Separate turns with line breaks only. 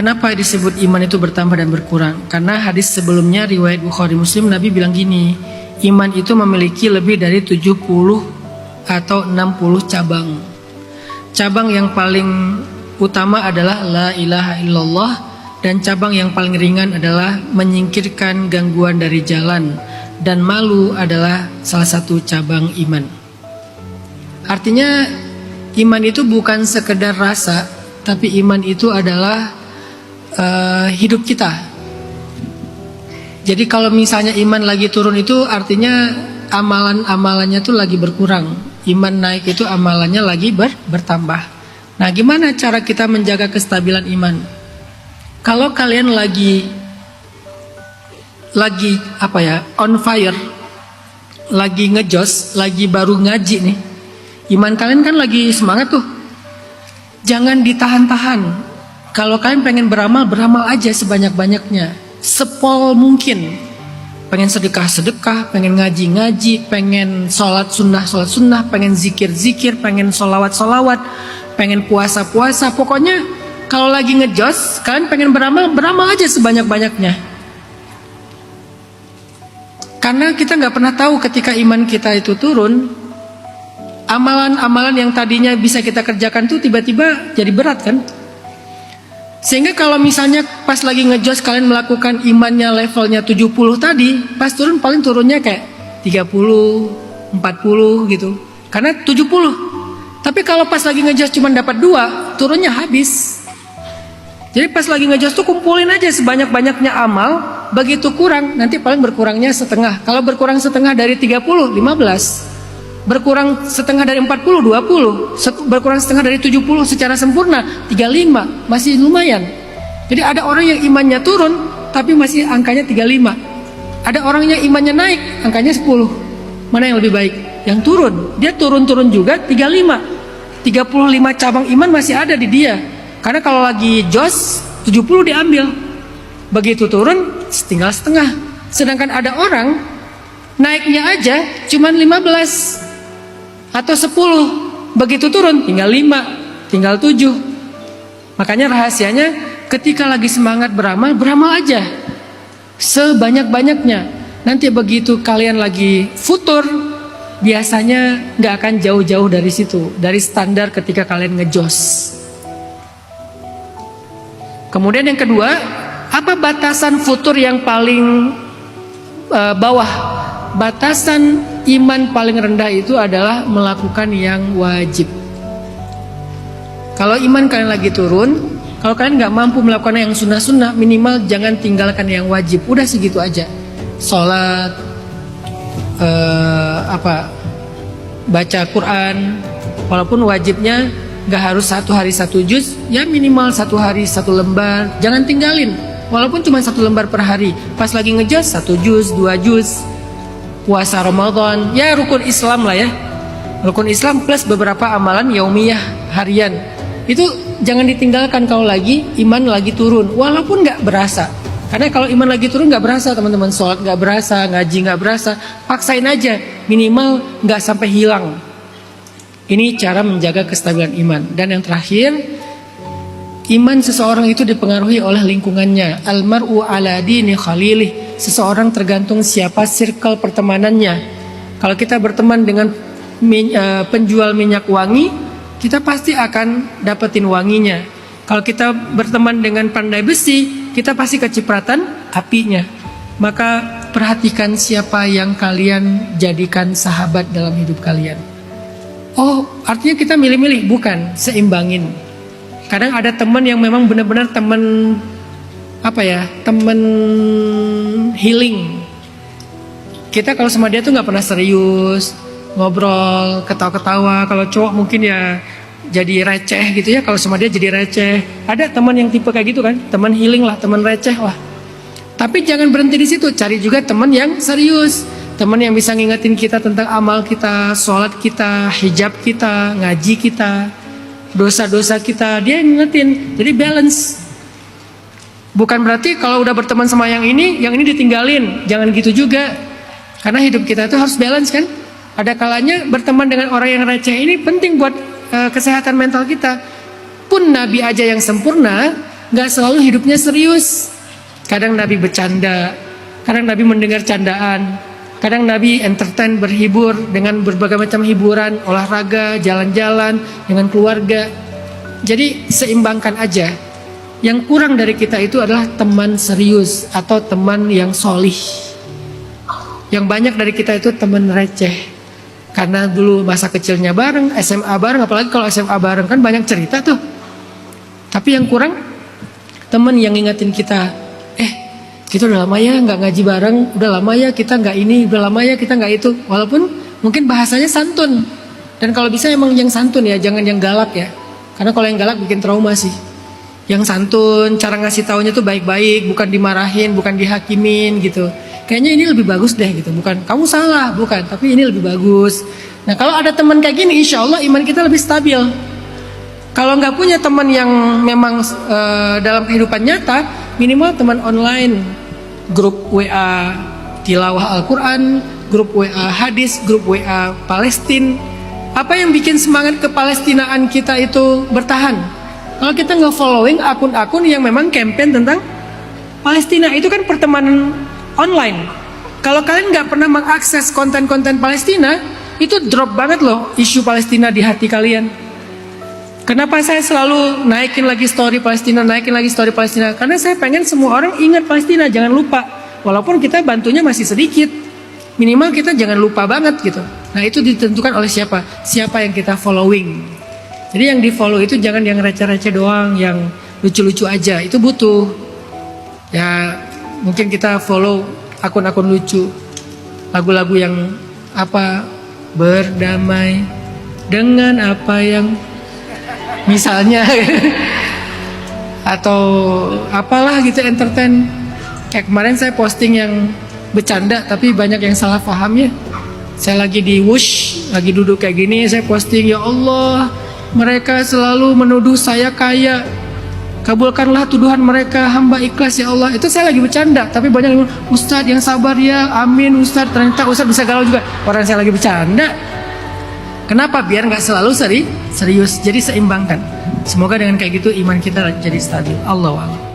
Kenapa disebut iman itu bertambah dan berkurang? Karena hadis sebelumnya riwayat Bukhari Muslim, Nabi bilang gini, iman itu memiliki lebih dari 70 atau 60 cabang. Cabang yang paling utama adalah la ilaha illallah, dan cabang yang paling ringan adalah menyingkirkan gangguan dari jalan, dan malu adalah salah satu cabang iman. Artinya iman itu bukan sekedar rasa, tapi iman itu adalah hidup kita. Jadi kalau misalnya iman lagi turun itu artinya amalan-amalannya tuh lagi berkurang. Iman naik itu amalannya lagi bertambah. Nah, gimana cara kita menjaga kestabilan iman? Kalau kalian lagi on fire, lagi ngejos, lagi baru ngaji nih, iman kalian kan lagi semangat tuh. Jangan ditahan-tahan. Kalau kalian pengen beramal, beramal aja sebanyak-banyaknya, sepol mungkin. Pengen sedekah, pengen ngaji, pengen sholat sunnah, pengen zikir, pengen sholawat, pengen puasa. Pokoknya kalau lagi ngejos, kalian pengen beramal aja sebanyak-banyaknya. Karena kita nggak pernah tahu ketika iman kita itu turun, amalan-amalan yang tadinya bisa kita kerjakan tuh tiba-tiba jadi berat kan? Sehingga kalau misalnya pas lagi ngejos kalian melakukan imannya levelnya 70 tadi, pas turun paling turunnya kayak 30, 40 gitu. Karena 70. Tapi kalau pas lagi ngejos cuma dapat 2, turunnya habis. Jadi pas lagi ngejos tuh kumpulin aja sebanyak-banyaknya amal, begitu kurang nanti paling berkurangnya setengah. Kalau berkurang setengah dari 30, 15. Berkurang setengah dari 40, 20. Berkurang setengah dari 70 secara sempurna 35, masih lumayan. Jadi ada orang yang imannya turun tapi masih angkanya 35. Ada orang yang imannya naik, angkanya 10. Mana yang lebih baik? Yang turun. Dia turun-turun juga 35. 35 cabang iman masih ada di dia. Karena kalau lagi jos 70 diambil. Begitu turun tinggal setengah. Sedangkan ada orang naiknya aja cuman 15 atau 10, begitu turun tinggal 5, tinggal 7. Makanya rahasianya ketika lagi semangat beramal, beramal aja sebanyak-banyaknya. Nanti begitu kalian lagi futur, biasanya gak akan jauh-jauh dari situ, dari standar ketika kalian ngejos. Kemudian yang kedua, apa batasan futur yang paling bawah? Batasan iman paling rendah itu adalah melakukan yang wajib. Kalau iman kalian lagi turun, kalau kalian gak mampu melakukan yang sunnah-sunnah, minimal jangan tinggalkan yang wajib. Udah segitu aja. Sholat, baca Quran, walaupun wajibnya gak harus 1 hari 1 juz, ya minimal 1 hari 1 lembar. Jangan tinggalin, walaupun cuma 1 lembar per hari. Pas lagi ngejaz 1 juz, 2 juz. Puasa Ramadan, ya rukun Islam lah ya. Rukun Islam plus beberapa amalan yaumiyah harian. Itu jangan ditinggalkan kalau lagi iman lagi turun, walaupun gak berasa. Karena kalau iman lagi turun gak berasa teman-teman. Sholat gak berasa, ngaji gak berasa. Paksain aja, minimal gak sampai hilang. Ini cara menjaga kestabilan iman. Dan yang terakhir, iman seseorang itu dipengaruhi oleh lingkungannya. Almar'u ala dini khalilih. Seseorang tergantung siapa circle pertemanannya. Kalau kita berteman dengan penjual minyak wangi, kita pasti akan dapetin wanginya. Kalau kita berteman dengan pandai besi, kita pasti kecipratan apinya. Maka perhatikan siapa yang kalian jadikan sahabat dalam hidup kalian. Oh, artinya kita milih-milih? Bukan, seimbangin. Kadang ada teman yang memang benar-benar teman teman healing. Kita kalau sama dia tuh nggak pernah serius, ngobrol, ketawa-ketawa. Kalau cowok mungkin ya jadi receh gitu ya. Kalau sama dia jadi receh. Ada teman yang tipe kayak gitu kan, teman healing lah, teman receh lah. Tapi jangan berhenti di situ, cari juga teman yang serius, teman yang bisa ngingetin kita tentang amal kita, sholat kita, hijab kita, ngaji kita, dosa-dosa kita. Dia ngingetin, jadi balance. Bukan berarti kalau udah berteman sama yang ini ditinggalin. Jangan gitu juga. Karena hidup kita itu harus balance kan. Ada kalanya berteman dengan orang yang receh ini penting buat kesehatan mental kita. Pun Nabi aja yang sempurna, nggak selalu hidupnya serius. Kadang Nabi bercanda, kadang Nabi mendengar candaan, kadang Nabi entertain, berhibur dengan berbagai macam hiburan, olahraga, jalan-jalan dengan keluarga. Jadi seimbangkan aja. Yang kurang dari kita itu adalah teman serius atau teman yang solih. Yang banyak dari kita itu teman receh. Karena dulu masa kecilnya bareng, SMA bareng, apalagi kalau SMA bareng kan banyak cerita tuh. Tapi yang kurang teman yang ngingetin kita, kita udah lama ya nggak ngaji bareng, udah lama ya kita nggak ini, udah lama ya kita nggak itu. Walaupun mungkin bahasanya santun. Dan kalau bisa emang yang santun ya, jangan yang galak ya. Karena kalau yang galak bikin trauma sih. Yang santun, cara ngasih taunya tuh baik-baik, bukan dimarahin, bukan dihakimin gitu. Kayaknya ini lebih bagus deh gitu. Bukan kamu salah, bukan, tapi ini lebih bagus. Nah kalau ada teman kayak gini, insya Allah iman kita lebih stabil. Kalau nggak punya teman yang memang dalam kehidupan nyata, minimal teman online, grup WA tilawah Al-Quran, grup WA hadis, grup WA Palestina. Apa yang bikin semangat kepalestinaan kita itu bertahan? Kalau kita nge-following akun-akun yang memang campaign tentang Palestina, itu kan pertemanan online. Kalau kalian nggak pernah mengakses konten-konten Palestina, itu drop banget loh isu Palestina di hati kalian. Kenapa saya selalu naikin lagi story Palestina, naikin lagi story Palestina? Karena saya pengen semua orang ingat Palestina, jangan lupa. Walaupun kita bantunya masih sedikit, minimal kita jangan lupa banget gitu. Nah itu ditentukan oleh siapa? Siapa yang kita following. Jadi yang di follow itu jangan yang receh-receh doang, yang lucu-lucu aja, itu butuh. Ya mungkin kita follow akun-akun lucu, lagu-lagu yang apa, berdamai dengan apa yang misalnya atau apalah gitu, entertain. Kayak kemarin saya posting yang bercanda tapi banyak yang salah paham ya. Saya lagi di Wush, lagi duduk kayak gini, saya posting, ya Allah, mereka selalu menuduh saya kaya, kabulkanlah tuduhan mereka, hamba ikhlas ya Allah. Itu saya lagi bercanda, tapi banyak yang Ustadz yang sabar ya, amin Ustadz. Ternyata Ustadz bisa galau juga, orang saya lagi bercanda. Kenapa? Biar nggak selalu serius. Jadi seimbangkan. Semoga dengan kayak gitu iman kita jadi stabil. Allahu a'lam.